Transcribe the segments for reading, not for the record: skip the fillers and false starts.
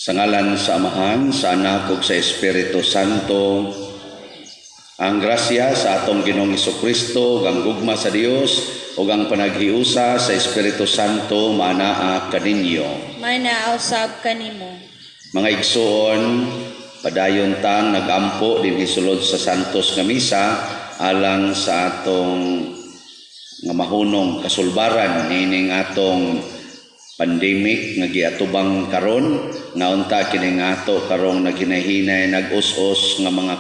Sa ngalan sa Amahan, sa Anak ug sa Espiritu Santo, ang grasya sa atong Ginoong Hesukristo, ang gugma sa Dios ug ang panaghiusa sa Espiritu Santo manaa kaninyo. Manaa usab kanimo. Mga igsoon, padayon tang nagampo dinhi sulod sa Santos nga misa alang sa atong nga mahunong kasulbaran nining atong pandemic nga giatubang karon, nga unta kini nga ato karong naghinahinay nag-us-us nga mga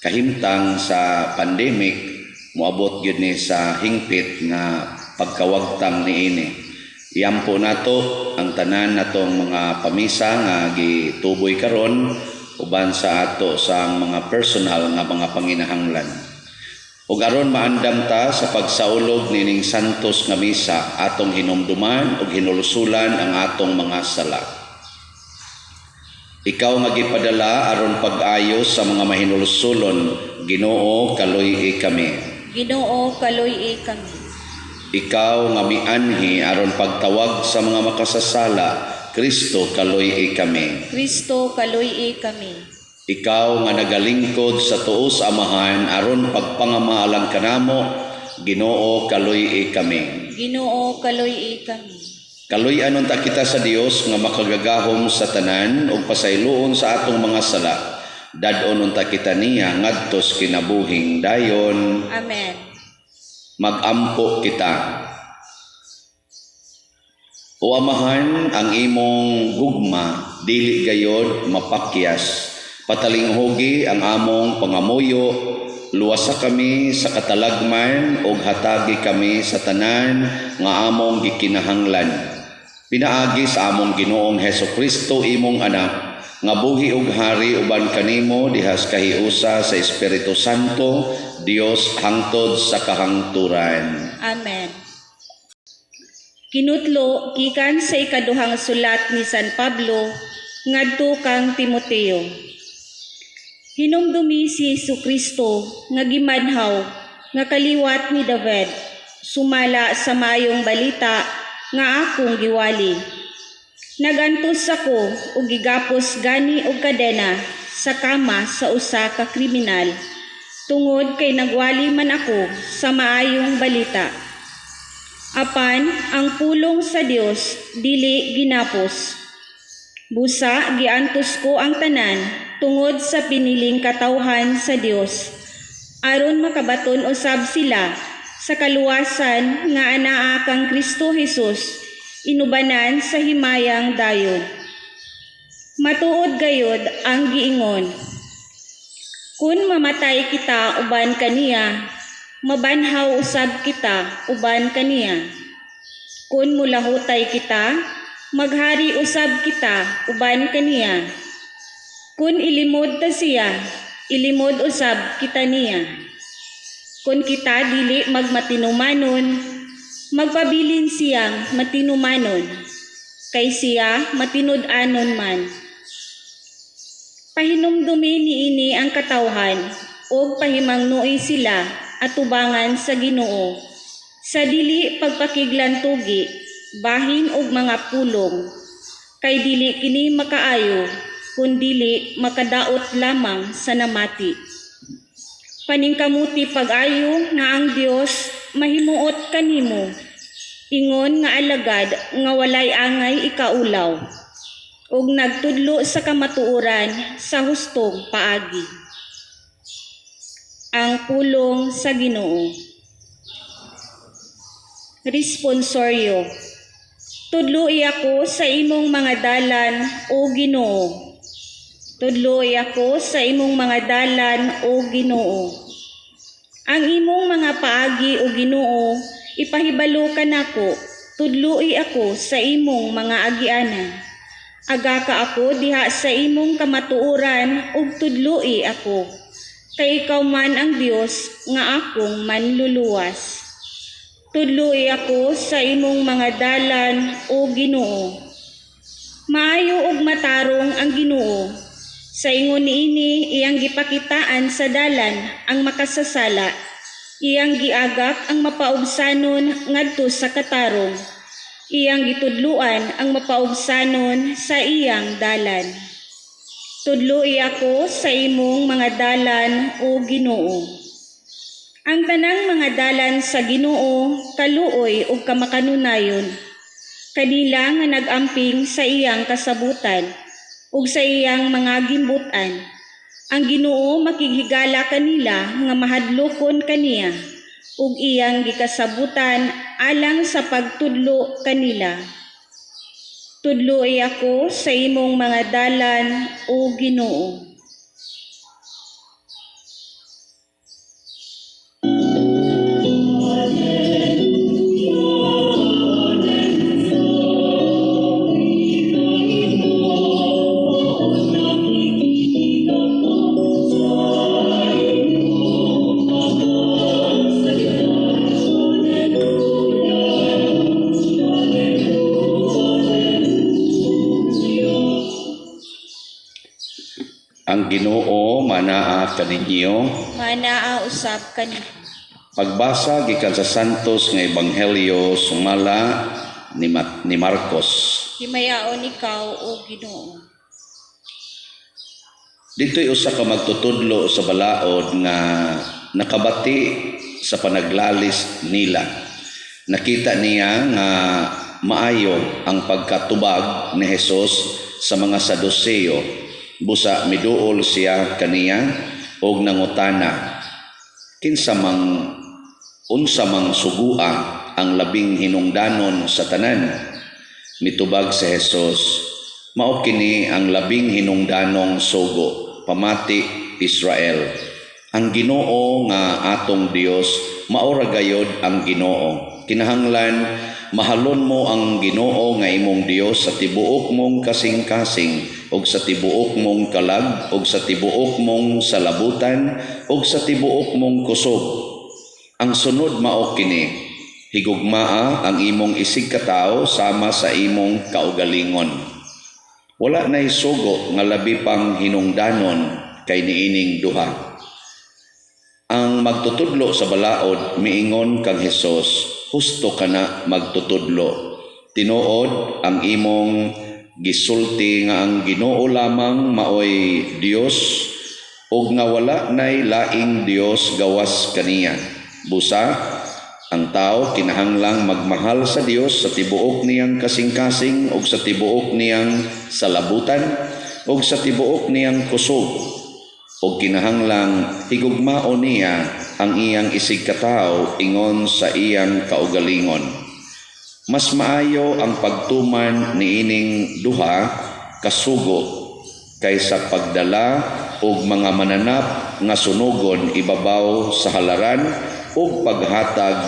kahimtang sa pandemic, moabot gyud ni sa hingpit nga pagkawagtang niini. Iyampo nato ang tanan natong mga pamisa nga gituboy karon uban sa ato sa mga personal nga mga panginahanglan. Ug aron maandam ta sa pagsaulog nining santos nga misa, atong hinumduman ug hinulusulan ang atong mga sala. Ikaw nga gipadala aron pag-ayos sa mga mahinulusulon, Ginoo kaluy kami. Ginoo kaluy kami. Ikaw nga mianhi aron pagtawag sa mga makasasala, Kristo kaluy kami. Kristo kaluy kami. Ikaw nga nagalingkod sa tuos Amahan aron pagpangamaalang kanamo, Ginoo kaluy kami. Ginoo kaluy kami. Kaluy-anon ta kita sa Dios nga makagagahom sa tanan ug pasayloon sa atong mga sala. Dad-onon ta kita niya ngadtos kinabuhing dayon. Amen. Magampo kita. O Amahan, ang imong gugma dili gayod mapakyas. Patalinghogi ang among pangamuyo, luwasa kami sa katalagman ug hatagi kami sa tanan nga among gikinahanglan. Pinaagi sa among Ginoong Hesukristo imong anak, nga buhi ug hari uban kanimo dihas kahiusa sa Espiritu Santo, Dios hangtod sa kahangturan. Amen. Kinutlo gikan sa ikaduhang sulat ni San Pablo ngadto kang Timoteo. Hinumdumi si Jesucristo nga gimanhaw nga kaliwat ni David, sumala sa maayong balita nga akong giwali. Nagantos ako ug gigapos gani og kadena sa kama sa usa ka kriminal, tungod kay nagwali man ako sa maayong balita. Apan ang pulong sa Dios dili ginapos. Busa giantos ko ang tanan tungod sa piniling katawhan sa Dios, aron makabaton usab sila sa kaluwasan nga anaa kang Kristo Jesus, inubanan sa himayang dayon. Matuod gayod ang giingon, kun mamatay kita uban kaniya, mabanhaw usab kita uban kaniya. Kun mulahutay kita, maghari usab kita uban kaniya. Kun ilimod ta siya, ilimod usab kita niya. Kun kita dili magmatinumanon, magpabilin siyang matinumanon, kay siya matinud-anon man. Pahinumdumi niini ang katawhan, og pahimangnuoy sila atubangan sa Ginoo, sa dili pagpakiglantugi, bahin og mga pulong, kay dili kini makaayo, kundili makadaot lamang sa namati. Paningkamuti pag-ayo nga ang Dios mahimuot kanimo, ingon nga alagad nga walay angay ikaulaw, ug nagtudlo sa kamatuoran sa hustong paagi. Ang pulong sa Ginoo. Responsoryo. Tudloi ako sa imong mga dalan, o Ginoo. Tudloi ako sa imong mga dalan, o Ginoo. Ang imong mga paagi, o Ginoo, ipahibalo ka nako. Tudloi ako sa imong mga agianan. Aga ka ako diha sa imong kamatuoran, ug tudloi ako. Kay ikaw man ang Dios nga akong manluluwas. Tudloi ako sa imong mga dalan, o Ginoo. Maayo ug matarong ang Ginoo. Sa ingon niini iyang gipakitaan sa dalan ang makasasala. Iyang giagak ang mapaubsanon ngadto sa katarong. Iyang gitudluan ang mapaubsanon sa iyang dalan. Tudloi ako sa imong mga dalan, o Ginoo. Ang tanang mga dalan sa Ginoo kaluoy ug kamakanunayon. Kanila nga nagamping sa iyang kasabutan ug sa iyang mga gimbutan. Ang Ginoo makighigala kanila nga mahadlokon kaniya ug iyang gikasabutan alang sa pagtudlo kanila. Tudloi ako sa imong mga dalan, o Ginoo. Ang Ginoo manaa kaninyo. Manaa usab kani. Pagbasa gikan sa Santos nga Ebanghelyo sumala ni Marcos. Himayaon ikaw, o Ginoo. Dito'y usa ka magtutudlo sa balaod nga nakabati sa panaglalis nila. Nakita niya nga maayo ang pagkatubag ni Hesus sa mga Saduceo. Busa miduol siya kaniya og nangutana, unsa mang sugua ang labing hinungdanon sa tanan? Mitubag si Hesus, mao kini ang labing hinungdanong sugo, pamati Israel. Ang Ginoo nga atong Dios mao ra gayud ang Ginoo. Kinahanglan mahalon mo ang Ginoo nga imong Dios sa tibuok mong kasing-kasing og sa tibuok mong kalag og sa tibuok mong salabutan og sa tibuok mong kusog. Ang sunod mao kini, higugmaa ang imong isig katawo sama sa imong kaugalingon. Wala nay sugo nga labi pang hinungdanon kay niining duha. Ang magtutudlo sa balaod miingon kang Hesus, husto kana magtutudlo. Tinuod ang imong gisulti nga ang Ginoo lamang maoy Dios ug nga wala nay laing Dios gawas kaniya. Busa ang tao kinahanglang magmahal sa Dios sa tibuok niyang kasing-kasing ug sa tibuok niyang salabutan ug sa tibuok niyang kusog ug kinahanglang higugmaon niya ang iyang isig katawo ingon sa iyang kaugalingon. Mas maayo ang pagtuman niining duha kasugo kaysa pagdala og mga mananap nga sunugon ibabaw sa halaran ug paghatag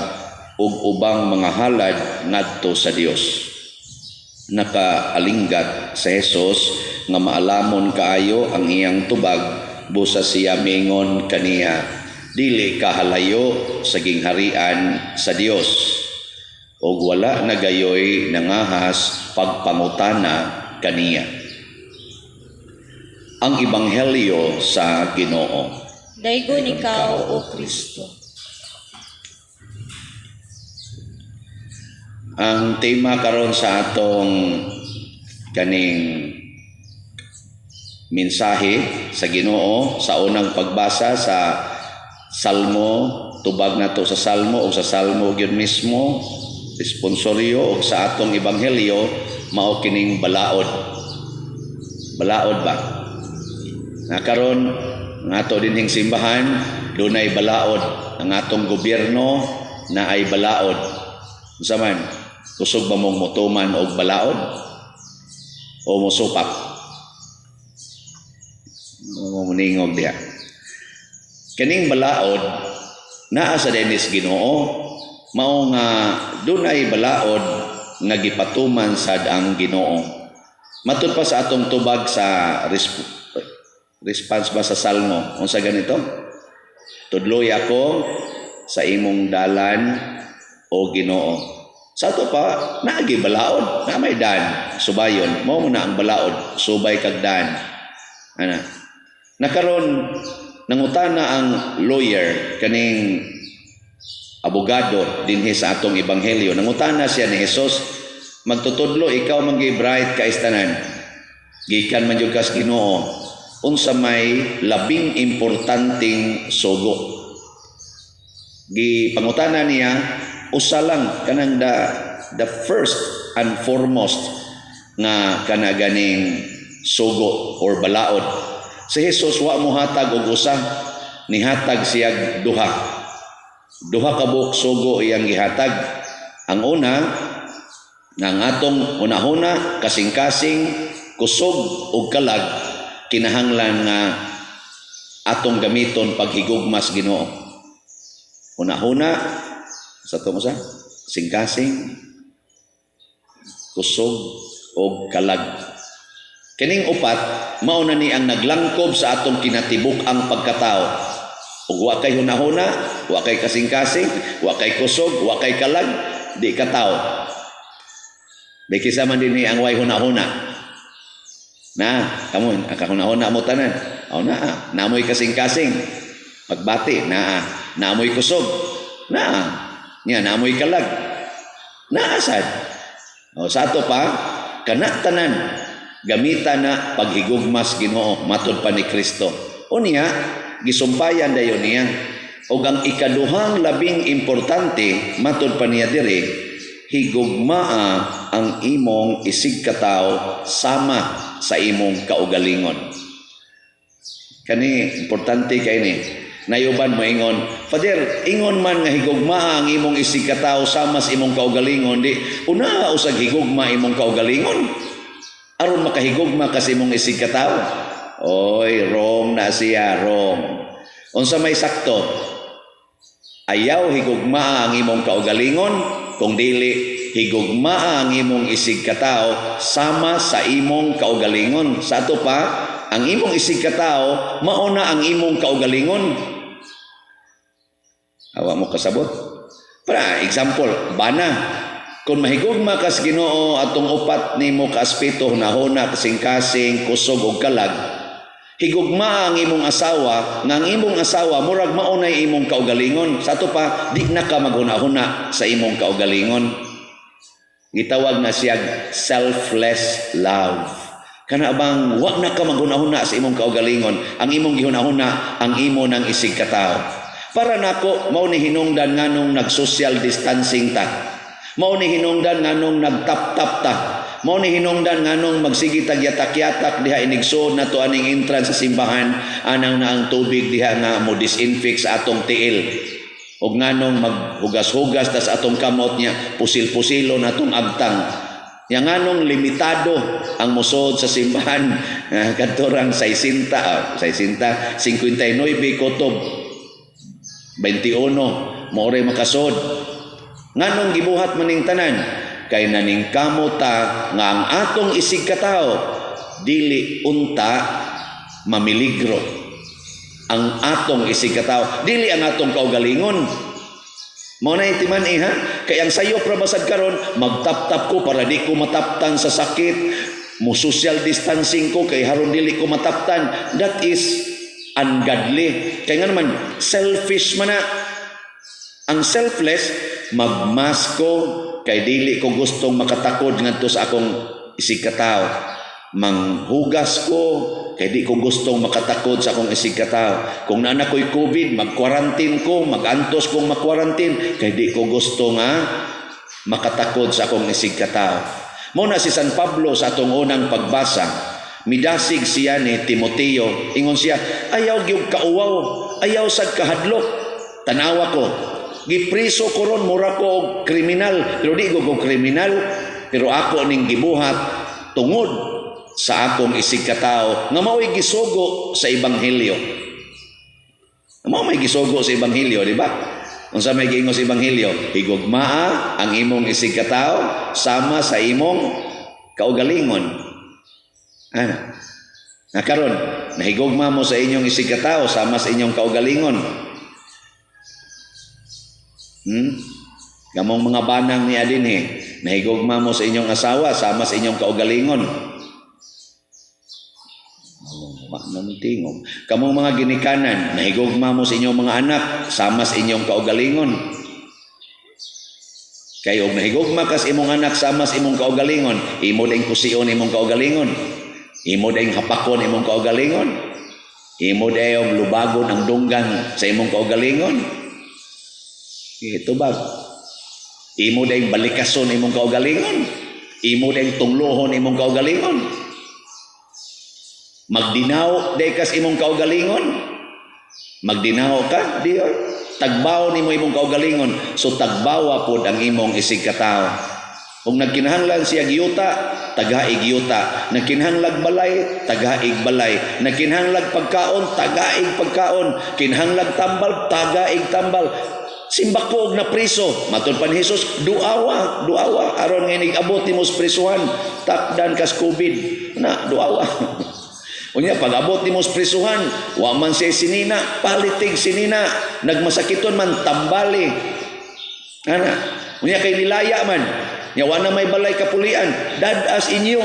og ubang mga halad ngadto sa Dios. Nakaalinggat sa Hesus nga maalamon kaayo ang iyang tubag, busa siya mingon kaniya, dili kahalayo sa gingharian sa Dios. O wala na gayoy nangahas pagpangutana kaniya. Ang Ebanghelyo sa Ginoo. Daygon ikaw, o Kristo. Ang tema karon sa atong kaning mensahe sa Ginoo sa unang pagbasa sa Salmo, tubag nato sa Salmo o sa Salmo gyud mismo, responsoryo o sa atong Ebanghelyo mao kining balaod. Balaod ba? Karon nga ato dinhing simbahan dunay balaod, ang atong gobyerno na ay balaod. Unsa man? Kusog ba mong motuman og balaod o mosupak? Muningog diya. Kaning balaod naa sa dinis Ginoo, mao nga dunay balaod nga gipatuman sad ang Ginoo. Matud pa sa atong tubag sa response ba sa Salmo, unsa ganito? Tudloy ako sa imong dalan, o Ginoo. Sa ato pa naagi balaod, na may dan, subayon, mao na ang balaod, subay kag dan. Ana. Nakaron nangutana ang lawyer kaning abogado dinhi sa atong Ebanghelyo, nangutana siya ni Hesus, magtutudlo ikaw man bright ka istanan. Gikan man jud kas Ginoo. Unsa may labing importanteng sugo. Gipangutana niya usa lang kanang the first and foremost nga kana ganing sugo or balaod. Si Jesus wa mo hatag og usa, nihatag siya duha. Duha ka buok sugo iyang gihatag. Ang una nga ang atong unahuna kasing-kasing kusog ug kalag kinahanglan nga atong gamiton paghigugmas Ginoo. Una-una sa to mo sa sing-kasing kusog ug kalag. Kining upat mao na ni ang naglangkob sa atong kinatibuk ang pagkatao. Ug wa kay hunahuna, wa kay kasing-kasing, wa kay kusog, wa kay kalag, di ka tao. Bikisa man din ni ang way hunahuna. Na, kamo kakahuna-huna mo tanan. O na, namoy kasing-kasing. Pagbati, namoy kusog. Nya namoy kalag. Naasad. O sa ato pa, kana tanan gamita na paghigugmas Ginoo matud pa ni Kristo. Unya gisumpayan dayon niya. O ang ikaduhang labing importante matud pa niya diri, higugmaa ang imong isig katao sama sa imong kaugalingon. Kani importante kay ni. Nayuban mo ingon, Father, ingon man nga higugma ang imong isig katao sama sa imong kaugalingon, di una usag higugma imong kaugalingon. Aron makahigugma kasi imong isig katao. Oy, wrong na siya, wrong. Unsa may sakto? Ayaw higugma ang imong kaugalingon, kung dili higugma ang imong isig katao sama sa imong kaugalingon. Sa ato pa, ang imong isig katao mauna ang imong kaugalingon. Awa mo kasabot. Para example, bana. Kung mahigugma kas Ginoo atong upat nimo ka aspeto hunahuna kasing-kasing kusog ug kalag, higugma ang imong asawa nga ang imong asawa murag maunay imong kaugalingon. Sa ato pa, di na ka maghuna-huna sa imong kaugalingon. Gitawag na siya selfless love. Kana bang wa na ka maghuna-huna sa imong kaugalingon, ang imong gihuna-huna ang imo ng isig katao. Para nako mao ni hinungdan nganong nag-social distancing ta. Mao ni hinungdan nganong nagtap-tap ta. Mao ni hinungdan nganong magsigi tag yatak-yatak diha inigsoon nato aning entrance sa simbahan anang na ang tubig diha nga mo disinfect sa atong tiil. Og nganong maghugas-hugas tas atong kamot niya pusil-pusilo natong agtang. Yang nganong limitado ang musod sa simbahan kadtorang 60 59 kotob 21 more makasod. Nganong gibuhat maning tanan kay naning kamuta nga ang atong isig katao dili unta mamiligro. Ang atong isig katao dili ang atong kaugalingon. Mao na itiman ha kay ang sayo prabasad karon magtap-tap ko para di ko mataptan sa sakit, mo social distancing ko kay haron dili ko mataptan. That is ungodly. Kaya nga naman, selfish man na. Ang selfless, magmas ko, kay dili ko gustong makatakod ngadto sa akong isig katao. Manghugas ko, kay di ko gustong makatakod sa akong isig katao. Kung naanak ko'y COVID, mag-quarantine ko, mag-antos kong mag-quarantine, kay di ko gusto nga makatakod sa akong isig katao. Muna si San Pablo sa atong unang pagbasa, midasig siya ni Timoteo. Ingon siya, ayaw gyud kauwaw, ayaw sad kahadlok. Tanawa ko, gipriso ko ron, mura ko og kriminal, pero di ko kriminal, pero ako ning gibuhat tungod sa akong isig katao nga mao'y gisugo sa ebanghelyo. Mao may gisugo sa ebanghelyo, di ba? Unsa may giingon sa ebanghelyo? Higugmaa ang imong isig katao sama sa imong kaugalingon. Karon nahigugma mo sa inyong isig katao sama sa inyong kaugalingon. Gamong mga banang ni adinhi, nahigugma mo sa inyong asawa sama sa inyong kaugalingon. Tingog. Kamong mga ginikanan, nahigugma mo sa inyong mga anak sama sa inyong kaugalingon. Kay og nahigugma kas imong anak sama sa imong kaugalingon, imo ding kusion imong kaugalingon. Imo ding hapakon imong kaugalingon. Imo ding lubagon ang dunggan sa imong kaugalingon. Ito ba? Imo ding balikason imong kaugalingon. Imo ding tunglohon imong kaugalingon. Magdinaw day kas imong kaugalingon. Magdinaw ka, di tagbaw nimo imong kaugalingon, so tagbawa pod ang imong isig katao. Kung nagkinahanglan siya giyuta, tagaig yuta. Nagkinahanglag balay, tagaig balay. Nagkinahanglag pagkaon, tagaig pagkaon. Kinahanglag tambal, tagaig tambal. Simbakog na priso, matod pa ni Jesus, duawa aron nga nigabot nimo sa prisuhan, takdan kas COVID na duawa. Unya pag-abot nimo sa prisuhan, wa man siya sinina, palitig sinina, nagmasakiton man tambali. Ana, unya kay nilaya man, nya wa na may balay kapulian, dadas inyo.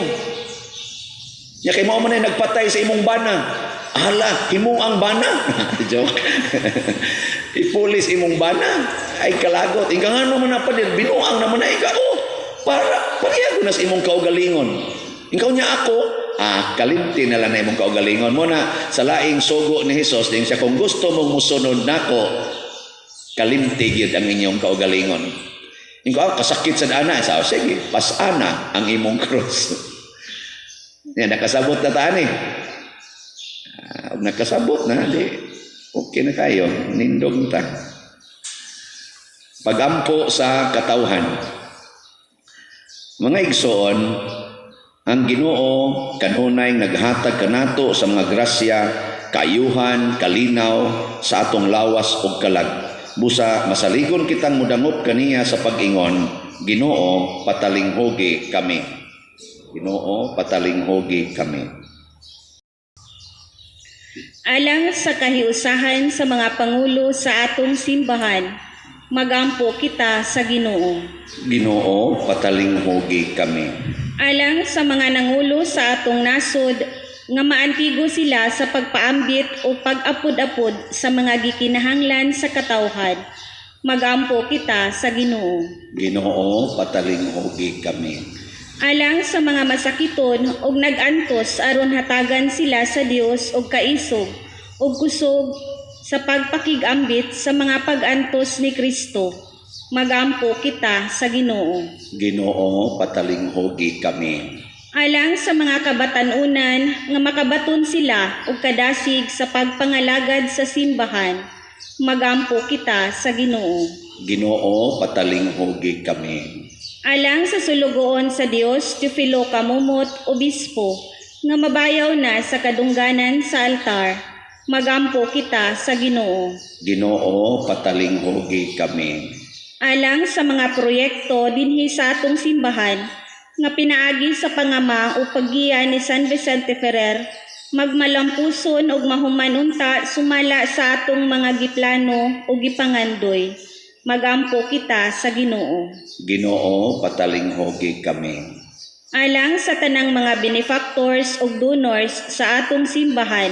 Nya kay mao man ay nagpatay sa imong bana. Hala, himo ang bana. Joke. Ipulis imong bana. Ay kalagot. Ika nga naman na pa din, binuang naman na ika. Oh, pareha ko na sa imong kaugalingon. Ikaw niya ako, kalimti na lang na imong kaugalingon mo na sa laing sugo ni Jesus, din siya, kung gusto mong musunod nako, kalimti gyud ang inyong kaugalingon. Ikaw, kasakit sa dana. Sige, pasana ang imong cross. Yan, nakasabot na taan eh. Nakasabot na, di, okay na kayo, nindog ta. Pagampo sa katawhan. Mga igsoon, ang Ginoo kanunay naghatag kanato sa mga grasya, kaayuhan, kalinaw sa atong lawas ug kalag. Busa masaligon kitang mudangop kaniya sa pag-ingon, Ginoo patalinghogi kami. Ginoo patalinghogi kami. Alang sa kahiusahan sa mga pangulo sa atong simbahan, magampo kita sa Ginoo. Ginoo patalinghogi kami. Alang sa mga nangulo sa atong nasod, nga maantigo sila sa pagpaambit o pag-apod-apod sa mga gikinahanglan sa katawhan, magampo kita sa Ginoo. Ginoo patalinghogi kami. Alang sa mga masakiton og nag-antos aron hatagan sila sa Dios og kaisog og kusog sa pagpakig-ambit sa mga pag-antos ni Kristo, magampo kita sa Ginoo. Ginoo patalinghogi kami. Alang sa mga kabatanunan nga makabaton sila og kadasig sa pagpangalagad sa simbahan, magampo kita sa Ginoo. Ginoo patalinghogi kami. Alang sa sulugoon sa Dios, Teofilo Kamumot, Obispo, nga mabayaw na sa kadungganan sa altar, magampo kita sa Ginoo. Ginoo patalinghogi kami. Alang sa mga proyekto dinhi sa atong simbahan, nga pinaagi sa pangama o paggiya ni San Vicente Ferrer, magmalampuson og mahuman unta sumala sa atong mga giplano o gipangandoy. Magampo kita sa Ginoo. Ginoo patalinghogi kami. Alang sa tanang mga benefactors ug donors sa atong simbahan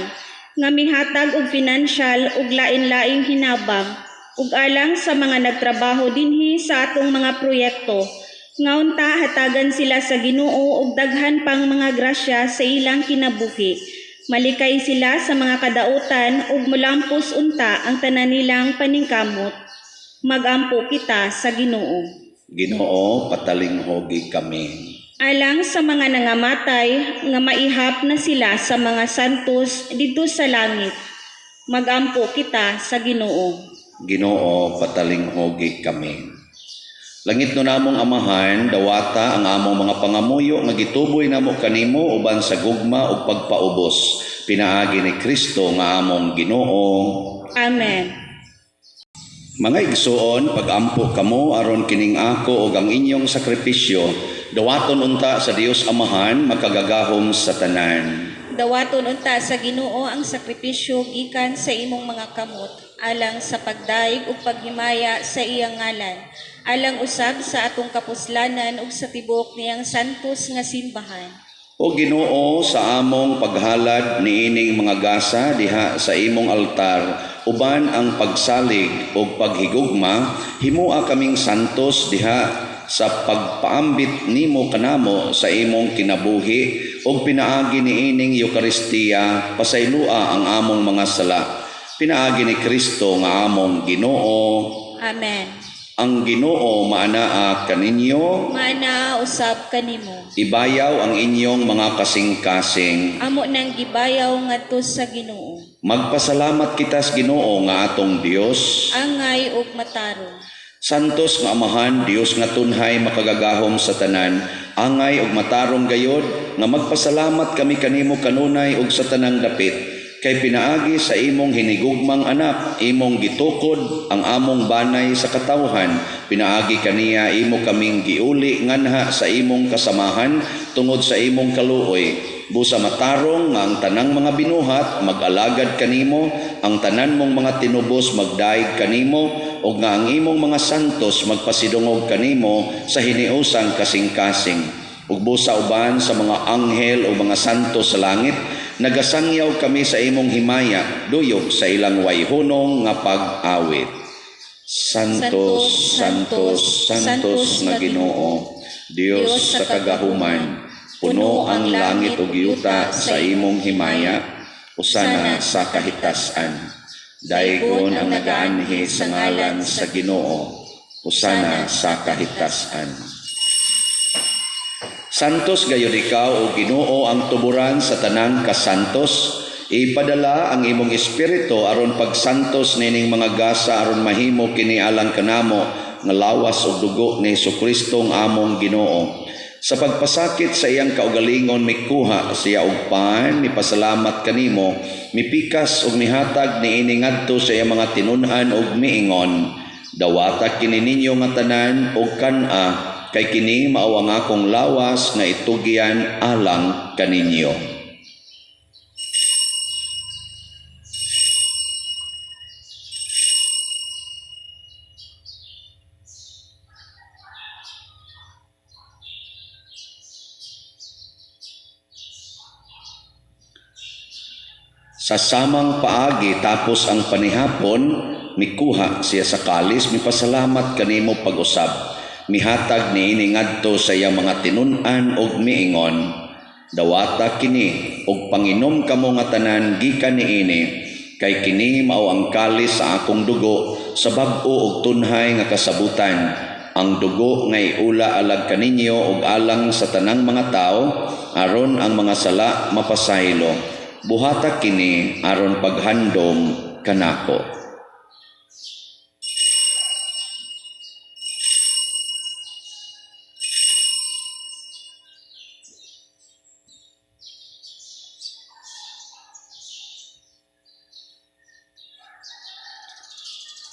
nga mihatag og financial ug lain-laing hinabang ug alang sa mga nagtrabaho dinhi sa atong mga proyekto nga unta hatagan sila sa Ginoo og daghan pang mga grasya sa ilang kinabuhi. Malikay sila sa mga kadautan ug mulampos unta ang tanan nilang paningkamot. Magampo kita sa Ginoo. Ginoo patalinghogi kami. Alang sa mga nangamatay nga maihap na sila sa mga santos didto sa langit, magampo kita sa Ginoo. Ginoo patalinghogi kami. Langit no namong amahan, dawata ang among mga pangamuyo nga gituboy namo kanimo uban sa gugma ug pagpaubos. Pinaagi ni Kristo nga among Ginoo. Amen. Mga igsoon, pag-ampo kamo aron kining ako ug ang inyong sakripisyo, dawaton unta sa Dios Amahan makagagahom sa tanan. Dawaton unta sa Ginoo ang sakripisyo gikan sa imong mga kamot, alang sa pagdaig ug paghimaya sa iyang ngalan, alang usab sa atong kapuslanan ug sa tibok niyang santos nga simbahan. O Ginoo, sa among paghalad niining mga gasa diha sa imong altar, uban ang pagsalig o paghigugma, himua kaming santos diha sa pagpaambit nimo kanamo sa imong kinabuhi ug pinaagi niining Eucharistia pasaylua ang among mga sala. Pinaagi ni Kristo nga among Ginoo. Amen. Ang Ginoo maanaa kaninyo, Mana usab kanimo. ibayaw ang inyong mga kasing-kasing. Amo nang gibayaw ngadto sa Ginoo. Magpasalamat kita sa Ginoo nga atong Dios. Angay ug matarong. Santos nga Amahan, Dios nga tunhay makagagahom sa tanan, angay ug matarong gayod nga magpasalamat kami kanimo kanunay ug sa tanang dapit. Kay pinaagi sa imong hinigugmang anak, imong gitukod ang among banay sa katawhan. Pinaagi kaniya imo kaming giuli nganha sa imong kasamahan tungod sa imong kaluoy. Busa matarong nga ang tanang mga binuhat mag-alagad kanimo, ang tanan mong mga tinubos magdaig kanimo, ug nga ang imong mga santos magpasidungog kanimo sa hiniusang kasing-kasing. Ug busa uban sa mga anghel o mga santos sa langit, nagasangyaw kami sa imong himaya, duyok sa ilang wayhunong nga pag-awit. Santos, Santos, Santos nga Ginoo, Dios sa kagahuman, puno ang langit ug yuta sa imong himaya, usana sa kahitasan. Daigon ang nagaanhi sa ngalan sa Ginoo, usana sa kahitasan. Santos gayud ikaw o Ginoo ang tuburan sa tanang kasantos. Ipadala ang imong espiritu aron pagsantos nining mga gasa aron mahimo kini alang kanamo nga lawas ug dugo ni Jesucristo ang among Ginoo. Sa pagpasakit sa iyang kaugalingon mikuha siya og pan, mipasalamat kanimo, mipikas ug mihatag niini ngadto sa iyang mga tinun-an ug miingon, dawata kini ninyo nga tanan ug kan-a, kay kini mao ang akong lawas nga itugyan alang kaninyo. Sa samang paagi tapos ang panihapon, mikuha siya sa kalis, mipasalamat kanimo pag-usab. Mihatag niini ngadto sa iyang mga tinun-an ug miingon, dawata kini ug panginom kamo nga tanan gikan niini, kay kini mao ang kalis sa akong dugo sa bag-o ug tunhay nga kasabutan. Ang dugo nga iula alag kaninyo ug alang sa tanang mga tao aron ang mga sala mapasaylo. Buhata kini aron paghandom kanako.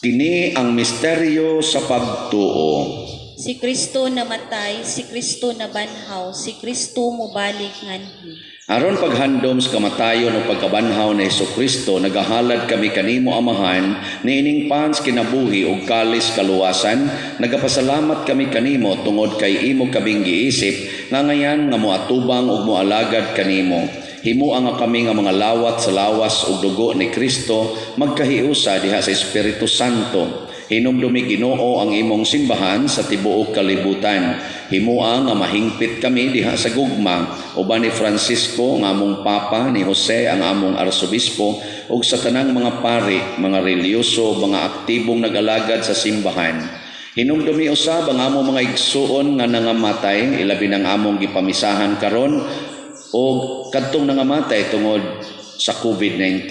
Kini ang misteryo sa pagtuo. Si Kristo namatay, si Kristo nabanhaw, si Kristo mubalik nganhi. Aron paghandom sa kamatayon o pagkabanhaw ni Jesucristo, nagahalad kami kanimo Amahan, niining pans kinabuhi ug kalis kaluwasan, nagapasalamat kami kanimo tungod kay imo kaming giisip, nga ngayan nga moatubang ug moalagad kanimo. Himuang nga kami nga mga lawat sa lawas ug dugo ni Kristo, magkahiusa diha sa Espiritu Santo. Hinumdumi Ginoo ang imong simbahan sa tibuok kalibutan. Himuang nga mahingpit kami diha sa gugma, uban ni Francisco nga among Papa, ni Jose ang among Arsobispo, ug sa tanang mga pari, mga reliyoso, mga aktibong nag-alagad sa simbahan. Hinumdumi usab ang among mga igsuon nga nangamatay, ilabi ng among gipamisahan karon, o kadtong nangamatay tungod sa COVID-19.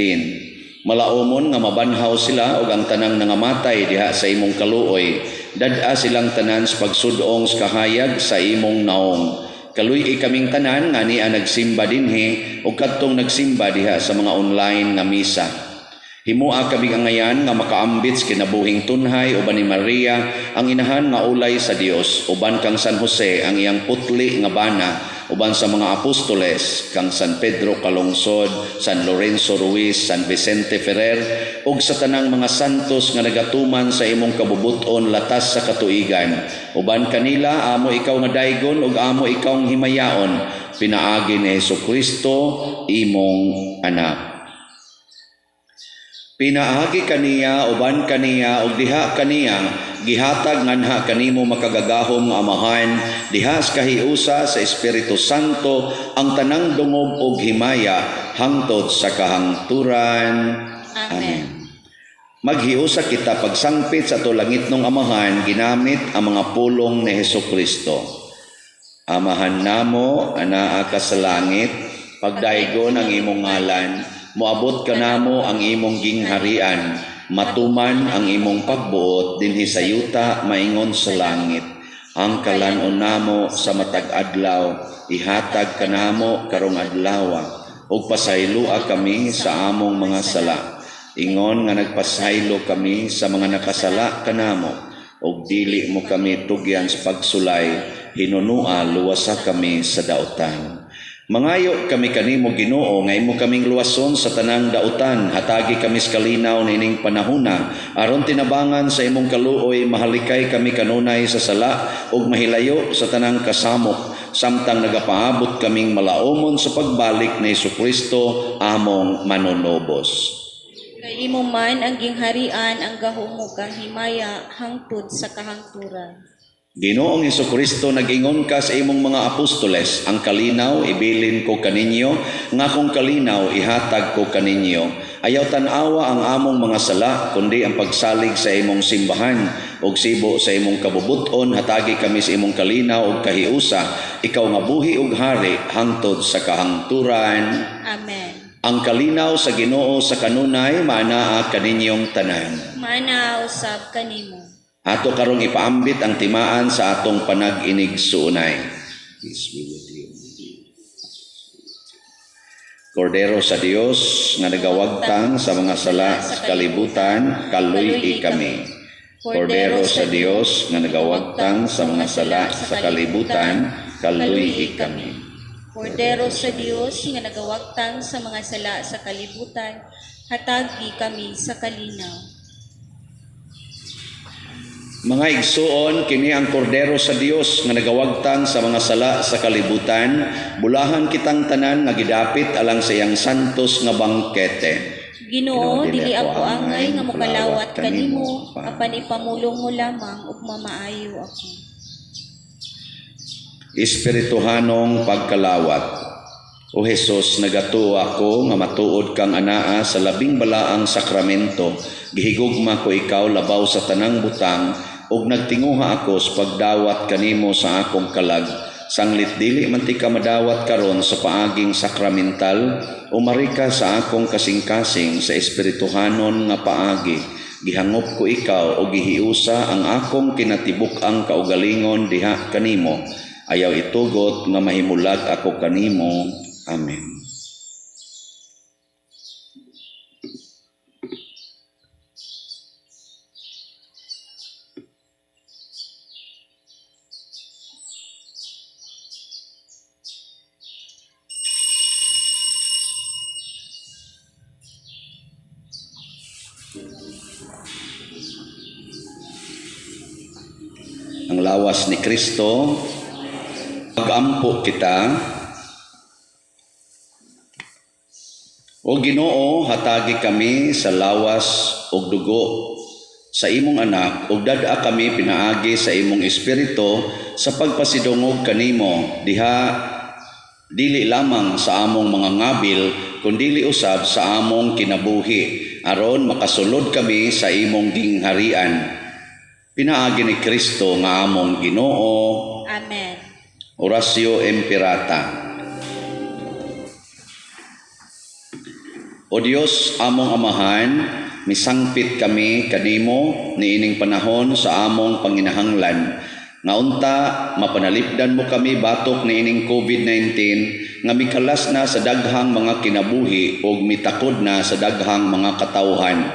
Malaumon nga mabanhaw sila ug ang tanang nangamatay diha sa imong kaluoy. Dad-a silang tanan sa pagsudong sa kahayag sa imong naong. Kaluy kaming tanan nga niya nagsimba dinhi ug kadtong nagsimba diha sa mga online nga misa. Himua kami ngayan nga makaambit kinabuhing tunhay uban ni Maria ang inahan nga ulay sa Dios, uban kang San Jose ang iyang putli nga bana, uban sa mga apostoles kang San Pedro Calungsod, San Lorenzo Ruiz, San Vicente Ferrer, ug sa tanang mga santos nga nagatuman sa imong kabubuton latas sa katuigan. Uban kanila amo ikaw nga daygon ug amo ikaw nga himayaon, pinaagi ni Jesucristo imong anak. Pinaagi kaniya uban kaniya ug diha kaniya gihatag nganha kanimo makagagahom nga amahan diha sa kahiusa sa Espiritu Santo ang tanang dungog ug himaya hangtod sa kahangturan. Amen. Maghiusa kita pagsangpit sa tulangitnong amahan ginamit ang mga pulong ni Hesukristo. Amahan namo anaa ka sa langit, pagdaygon ang imong ngalan, moabot ka namo ang imong gingharian, matuman ang imong pagbuot dinhi sa yuta maingon sa langit. Ang kalanon namo sa matag adlaw, ihatag kanamo karong adlaw, ug pasaylua kami sa among mga sala. Ingon nga nagpasaylo kami sa mga nakasala kanamo, ug dili mo kami tugyan sa pagsulay, hinunua luwasa kami sa dautan. Mangayo kami kanimo Ginoo nga imo kaming luwason sa tanang dautan, hatagi kami sa kalinaw nining panahuna, aron tinabangan sa imong kaluoy mahalikay kami kanunay sa sala ug mahilayo sa tanang kasamok, samtang nagapaabot kaming malaumon sa pagbalik ni Hesukristo among manunobos. Kay imo man ang gingharian, ang gahumog kang himaya hangtod sa kahangturan. Ginoong Hesukristo, nag-ingon ka sa imong mga apostoles, ang kalinaw ibilin ko kaninyo, nga kung kalinaw ihatag ko kaninyo. Ayaw tanawa ang among mga sala, kundi ang pagsalig sa imong simbahan, ug sibo sa imong kabubuton, hatagi kami sa imong kalinaw ug kahiusa, ikaw nga buhi ug hari, hangtod sa kahangturan. Amen. Ang kalinaw sa Ginoo sa kanunay, maanaa kaninyong tanan. Maana usab kanimo. Ato karong ipaambit ang timaan sa atong panag-inig suunay. Peace be with you. Kordero sa Dios nga nagawagtang sa mga sala sa kalibutan, kaluy kami. Kordero sa Dios nga nagawagtang sa mga sala sa kalibutan, kaluy kami. Kordero sa Dios nga nagawagtang sa mga sala sa kalibutan, hatagi kami sa kalinaw. Mga igsuon, kini ang kordero sa Dios nga nagawagtang sa mga sala sa kalibutan, bulahan kitang tanan nga gidapit alang sa iyang santos nga bangkete. Ginoo, dili ako angay nga mokalawat kanimo, apan ipamulong mo lamang ug mamaayo ako. Espirituhanong pagkalawat. O Jesus, nagatuo ako nga matuod kang anaa sa labing balaang sakramento, gihigugma ko ikaw labaw sa tanang butang, ug nagtinguha ako sa pagdawat kanimo sa akong kalag, sanglit dili man ti ka madawat karon sa paaging sakramental, umari ka sa akong kasing-kasing sa espirituhanon nga paagi, gihangop ko ikaw o gihiusa ang akong kinatibuk-ang kaugalingon diha kanimo, ayaw itugot nga mahimulag ako kanimo. Amen. Ang lawas ni Kristo, pag-ampo kita. O Ginoo, hatagi kami sa lawas ug dugo sa imong anak, ug dad-a kami pinaagi sa imong espiritu sa pagpasidungog kanimo diha dili lamang sa among mga ngabil, kundi usab sa among kinabuhi, aron makasulod kami sa imong gingharian. Pinaagi ni Kristo nga among Ginoo. Amen. Oratio Imperata. O Dios, among amahan, misangpit kami kanimo niining panahon sa among panginahanglan. Nga unta, mapanalipdan mo kami batok niining COVID-19 nga mikalas na sa daghang mga kinabuhi o mitakod na sa daghang mga katawhan.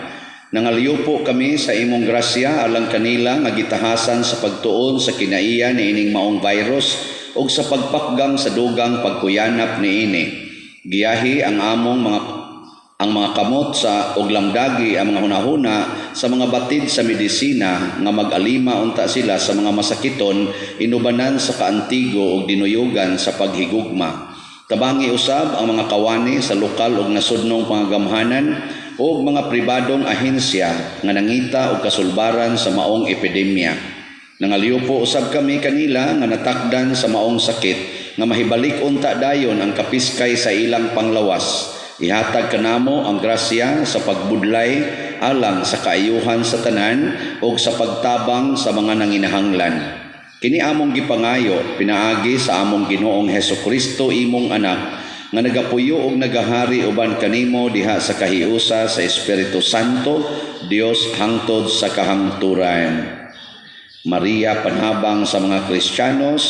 Nangalyupo kami sa imong grasya alang kanila nga gitahasan sa pagtuon sa kinaiya niining maong virus o sa pagpakgang sa dugang pagkuyanap niini. Giyahi ang mga kamot sa og lamdagi ang mga hunahuna sa mga batid sa medisina nga mag-alima unta sila sa mga masakiton, inubanan sa kaantigo ug dinuyugan sa paghigugma. Tabangi usab ang mga kawani sa lokal ug nasudnong pangagamhanan o mga pribadong ahensya nga nangita og kasulbaran sa maong epidemya. Nangaliw po usab kami kanila nga natakdan sa maong sakit nga mahibalik unta dayon ang kapiskay sa ilang panglawas. Ihatag kanamo ang grasya sa pagbudlay alang sa kaayuhan sa tanan o sa pagtabang sa mga nanginahanglan. Kini among gipangayo pinaagi sa among Ginoong Hesukristo imong anak nga nagapuyo og nagahari uban kanimo diha sa kahiusa sa Espiritu Santo, Dios hangtod sa kahangturan. Maria panhabang sa mga Kristiyanos,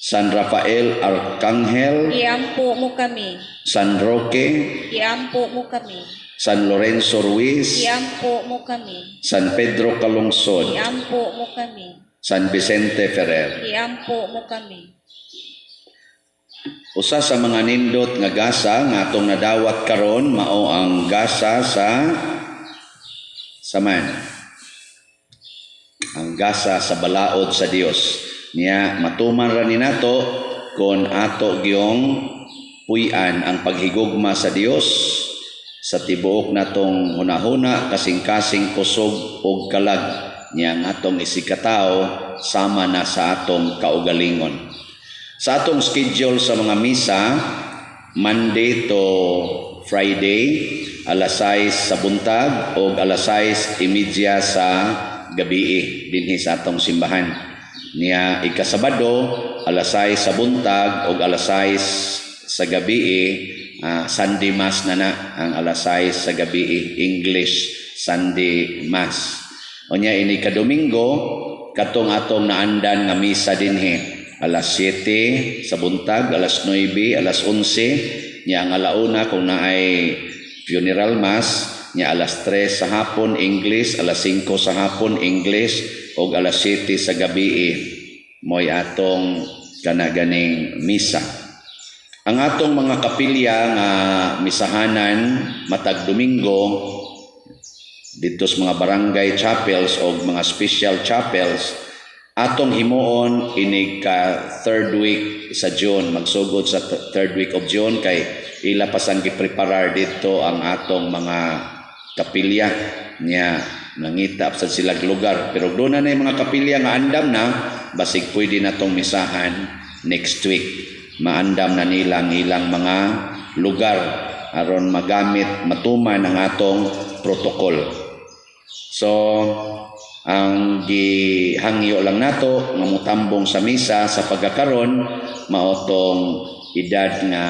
San Rafael Arcangel, Iampo mo kami. San Roque, Iampo mo kami. San Lorenzo Ruiz, Iampo mo kami. San Pedro Calungsod, Iampo mo kami. San Vicente Ferrer. Iampo mo kami. Usa sa mga nindot nga gasa nga atong nadawat karon mao ang gasa sa saman. Ang gasa sa balaod sa Dios. Niya matuman ra ni nato kon ato gyong puy-an ang paghigugma sa Dios sa tibuok natong hunahuna kasing-kasing kusog ug kalag niya nga atong isikataw sama na sa atong kaugalingon. Sa atong schedule sa mga misa, Monday to Friday, alas 6 sa buntag o alas 6:30 sa gabi dinhi sa atong simbahan. Niya ikasabado, alas 6 sa buntag o alas 6 sa gabi, Sunday Mass na ang alas 6 sa gabi, English Sunday Mass. O niya ini kadomingo, katong atong naandan nga misa dinhi. Alas 7 sa buntag, alas 9, alas 11, niya ang alauna kung naay funeral mass, niya alas 3 sa hapon English, alas 5 sa hapon English, o alas 7 sa gabi, mo'y atong kanaganing misa. Ang atong mga kapilya nga misahanan matag Domingo dito sa mga barangay chapels o mga special chapels, atong himuon inig ka third week sa June, magsugod sa third week of June kay ila pasang gipreparar dito ang atong mga kapilya niya nangita sa silang lugar. Pero doon na yung mga kapilya nga andam na, basig pwede na tong misahan next week. Maandam na nilang ilang mga lugar aron magamit matuman ang atong protokol. So, ang gihangyo lang nato nga mutambong sa misa sa pagkakaron maotong edad nga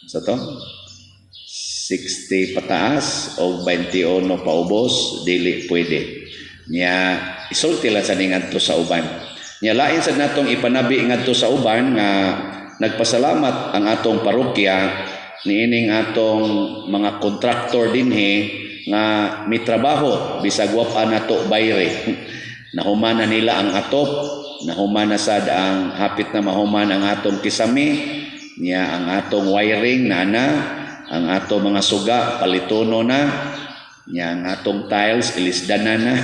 sa to 60 pataas o 21 paubos dili pwede niya isulti lang sa ngadto sa uban niya lain sa natong ipanabi ngadto sa uban nga nagpasalamat ang atong parokya niining atong mga kontraktor dinhi nga mitrabaho bisag wa pa nato bayre nahumana nila ang atop nahumana sad ang hapit na mahuman ang atong kisame niya ang atong wiring na ang atong mga suga palitono na niya ang atong tiles ilisdanan na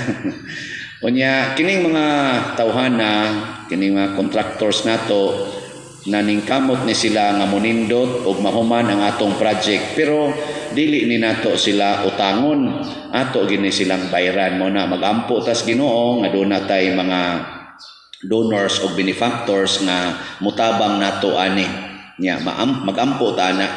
unya kining mga tawhana kining mga contractors nato naningkamot ni sila nga monindot og mahuman ang atong project pero dili ni nato sila utangon ato gini silang bayran mo na magampo tas Ginoo nga doon natay mga donors o benefactors nga mutabang nato ani nya magampo ta na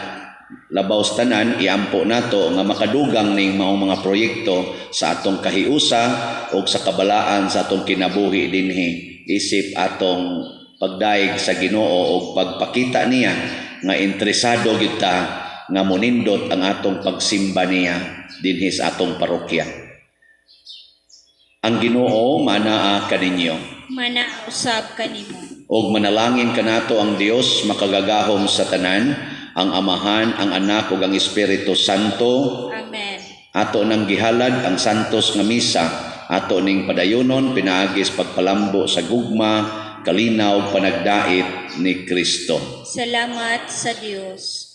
labaw sa tanan iampo nato nga makadugang ning maong mga proyekto sa atong kahiusa o sa kabalaan sa atong kinabuhi dinhi isip atong pagdaig sa Ginoo o pagpakita niya nga interesado gyud ta nga monindot ang atong pagsimba niya dinhi sa atong parokya. Ang Ginoo manaa kaninyo. Manausab kanimo. Og manalangin kanato ang Dios makagagahom sa tanan, ang Amahan, ang Anak ug ang Espiritu Santo. Amen. Ato nang gihalad ang santos nga misa, ato ning padayonon pinaagis pagpalambo sa gugma, kalinaw panagdait ni Kristo. Salamat sa Dios.